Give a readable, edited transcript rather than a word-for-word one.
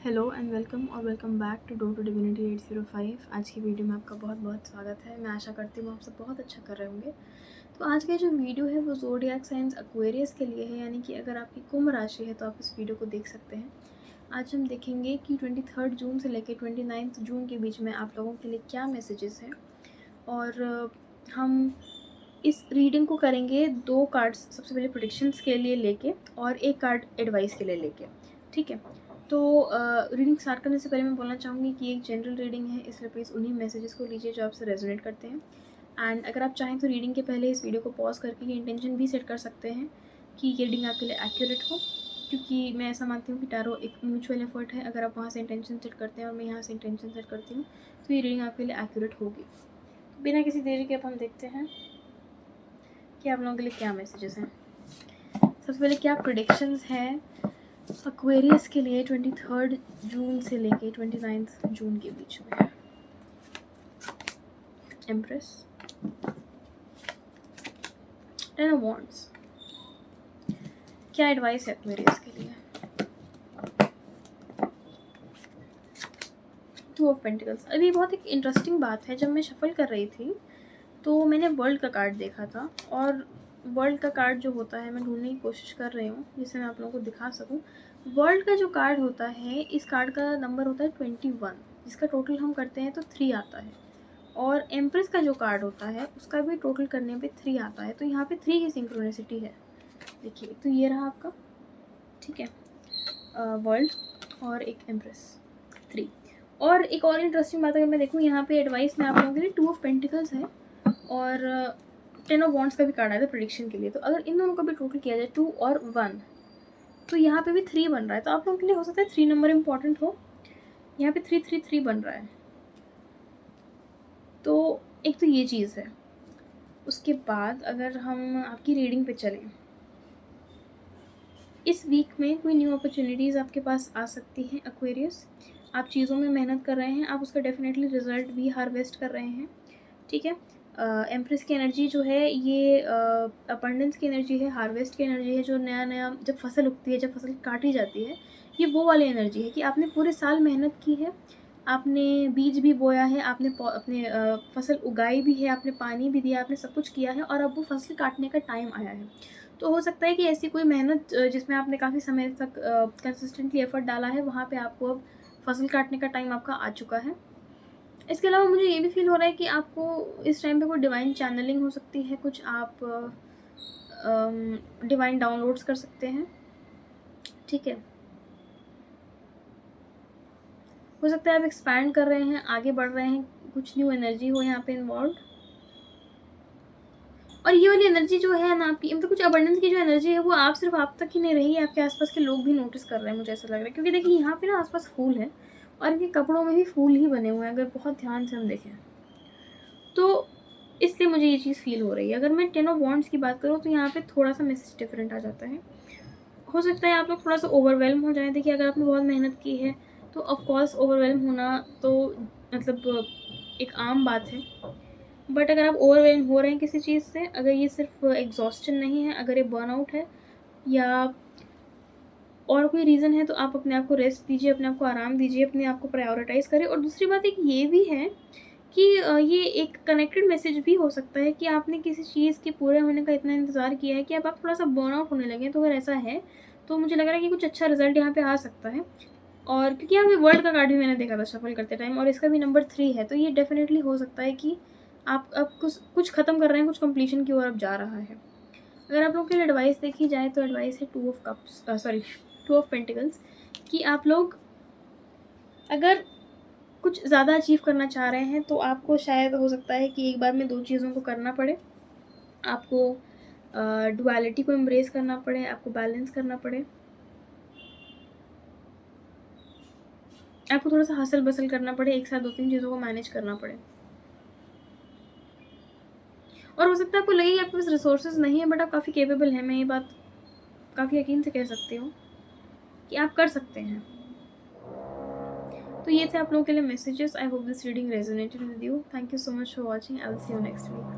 Hello and welcome और welcome back to door to divinity 805। आज की वीडियो में आपका बहुत बहुत स्वागत है। मैं आशा करती हूँ आप सब बहुत अच्छा कर रहे होंगे। तो आज का जो वीडियो है वो ज़ोडिएक साइंस एक्वेरियस के लिए है, यानी कि अगर आपकी कुंभ राशि है तो आप इस वीडियो को देख सकते हैं। आज हम देखेंगे कि 23 जून से लेकर 29 जून के बीच में आप लोगों के लिए क्या मैसेजेस हैं, और हम इस रीडिंग को करेंगे 2 कार्ड्स सबसे पहले प्रेडिक्शंस के लिए लेके और 1 कार्ड एडवाइस के लिए लेके, ठीक है। तो रीडिंग स्टार्ट करने से पहले मैं बोलना चाहूँगी कि एक जनरल रीडिंग है, इसलिए प्लीज़ उन्हीं मैसेजेस को लीजिए जो आपसे रेजोनेट करते हैं। एंड अगर आप चाहें तो रीडिंग के पहले इस वीडियो को पॉज करके ये इंटेंशन भी सेट कर सकते हैं कि ये रीडिंग आपके लिए एक्यूरेट हो, क्योंकि मैं ऐसा मानती हूँ कि टैरो एक म्यूचुअल एफर्ट है। अगर आप वहाँ से इंटेंशन सेट करते हैं और मैं यहाँ से इंटेंशन सेट करती हूँ तो ये रीडिंग आपके लिए एक्यूरेट होगी। बिना किसी देरी के अब हम देखते हैं कि आप लोगों के लिए क्या मैसेजेस हैं। सबसे पहले क्या प्रेडिक्शंस हैं एक्वेरियस के लिए 23 जून से लेके 29 जून के बीच में। एम्प्रेस, 10 ऑफ वॉन्ड्स, क्या एडवाइस है एक्वेरियस के लिए। 2 ऑफ पेंटिकल्स। अभी बहुत एक इंटरेस्टिंग बात है, जब मैं शफल कर रही थी तो मैंने वर्ल्ड का कार्ड देखा था, और वर्ल्ड का कार्ड जो होता है मैं ढूंढने की कोशिश कर रही हूँ जिससे मैं आप लोगों को दिखा सकूँ। वर्ल्ड का जो कार्ड होता है, इस कार्ड का नंबर होता है 21, जिसका टोटल हम करते हैं तो 3 आता है। और एम्प्रेस का जो कार्ड होता है उसका भी टोटल करने पे 3 आता है। तो यहाँ पे 3 की सिंक्रोनिसिटी है। देखिए, तो ये रहा आपका, ठीक है, वर्ल्ड और एक एम्प्रेस, 3। और एक और इंटरेस्टिंग बात अगर मैं देखूँ, यहाँ पे एडवाइस में आप लोगों के लिए 2 ऑफ पेंटिकल्स है और 10 ऑफ वॉन्ड्स का भी कार्ड आया था प्रेडिक्शन के लिए। तो अगर इन दोनों का भी टोटल किया जाए 2 और 1, तो यहाँ पे भी 3 बन रहा है। तो आप लोगों के लिए हो सकता है 3 नंबर इम्पॉर्टेंट हो। यहाँ पे 333 बन रहा है। तो एक तो ये चीज़ है। उसके बाद अगर हम आपकी रीडिंग पे चलें, इस वीक में कोई न्यू अपॉर्चुनिटीज़ आपके पास आ सकती हैं एक्वेरियस। आप चीज़ों में मेहनत कर रहे हैं, आप उसका डेफिनेटली रिजल्ट भी हार्वेस्ट कर रहे हैं, ठीक है। एम्प्रेस की एनर्जी जो है ये अबंडेंस की एनर्जी है, हार्वेस्ट की एनर्जी है। जो नया नया जब फसल उगती है, जब फसल काटी जाती है, ये वो वाली एनर्जी है कि आपने पूरे साल मेहनत की है, आपने बीज भी बोया है, आपने अपने फसल उगाई भी है, आपने पानी भी दिया, आपने सब कुछ किया है, और अब वो फसल काटने का टाइम आया है। तो हो सकता है कि ऐसी कोई मेहनत जिसमें आपने काफ़ी समय तक कंसिस्टेंटली एफर्ट डाला है, वहाँ पे आपको अब फसल काटने का टाइम आपका आ चुका है। इसके अलावा मुझे ये भी फील हो रहा है कि आपको इस टाइम पे कोई डिवाइन चैनलिंग हो सकती है, कुछ आप डिवाइन डाउनलोड्स कर सकते हैं, ठीक है। हो सकता है आप एक्सपैंड कर रहे हैं, आगे बढ़ रहे हैं, कुछ न्यू एनर्जी हो यहाँ पे इन्वॉल्व। और ये वाली एनर्जी जो है ना आपकी, मतलब कुछ अबंडेंस की जो एनर्जी है वो आप सिर्फ आप तक ही नहीं रही है, आपके आसपास के लोग भी नोटिस कर रहे हैं, मुझे ऐसा लग रहा है। क्योंकि देखिए यहाँ पे ना आसपास फूल है और इनके कपड़ों में भी फूल ही बने हुए हैं, अगर बहुत ध्यान से हम देखें तो। इसलिए मुझे ये चीज़ फील हो रही है। अगर मैं 10 ऑफ वॉन्ड्स की बात करूँ तो यहाँ पे थोड़ा सा मैसेज डिफरेंट आ जाता है। हो सकता है आप लोग थोड़ा सा ओवरवेल्म हो जाए। देखिए, अगर आपने बहुत मेहनत की है तो ऑफकोर्स ओवरवेल्म होना तो मतलब एक आम बात है। बट अगर आप ओवरवेल्म हो रहे हैं किसी चीज़ से, अगर ये सिर्फ एग्जॉस्टन नहीं है, अगर ये बर्नआउट है या और कोई रीज़न है, तो आप अपने आप को रेस्ट दीजिए, अपने आप को आराम दीजिए, अपने आप को प्रायोरिटाइज़ करें। और दूसरी बात एक ये भी है कि ये एक कनेक्टेड मैसेज भी हो सकता है कि आपने किसी चीज़ के पूरे होने का इतना इंतज़ार किया है कि अब आप थोड़ा-सा बर्नआउट होने लगे हैं। तो अगर ऐसा है तो मुझे लग रहा है कि कुछ अच्छा रिज़ल्ट यहाँ पे आ सकता है। और क्योंकि यहाँ पे वर्ल्ड का कार्ड भी मैंने देखा था शफल करते टाइम, और इसका भी नंबर 3 है, तो ये डेफ़िनेटली हो सकता है कि आप अब कुछ ख़त्म कर रहे हैं, कुछ कंप्लीशन की ओर अब जा रहा है। अगर आप लोगों के लिए एडवाइस देखी जाए तो एडवाइस है 2 ऑफ पेंटिकल्स, कि आप लोग अगर कुछ ज़्यादा अचीव करना चाह रहे हैं तो आपको शायद हो सकता है कि एक बार में 2 चीज़ों को करना पड़े। आपको डुअलिटी को एम्ब्रेस करना पड़े, आपको बैलेंस करना पड़े, आपको थोड़ा-सा हसल-बसल करना पड़े, एक साथ 2-3 चीज़ों को मैनेज करना पड़े। और हो सकता है आपको लगे कि आपके पास रिसोर्सेज़ नहीं है, बट आप काफ़ी कैपेबल हैं। मैं ये बात काफ़ी यकीन से कह सकती हूँ कि आप कर सकते हैं। तो ये थे आप लोगों के लिए messages. I hope this reading resonated with you. Thank you so much for watching. I will see you next week.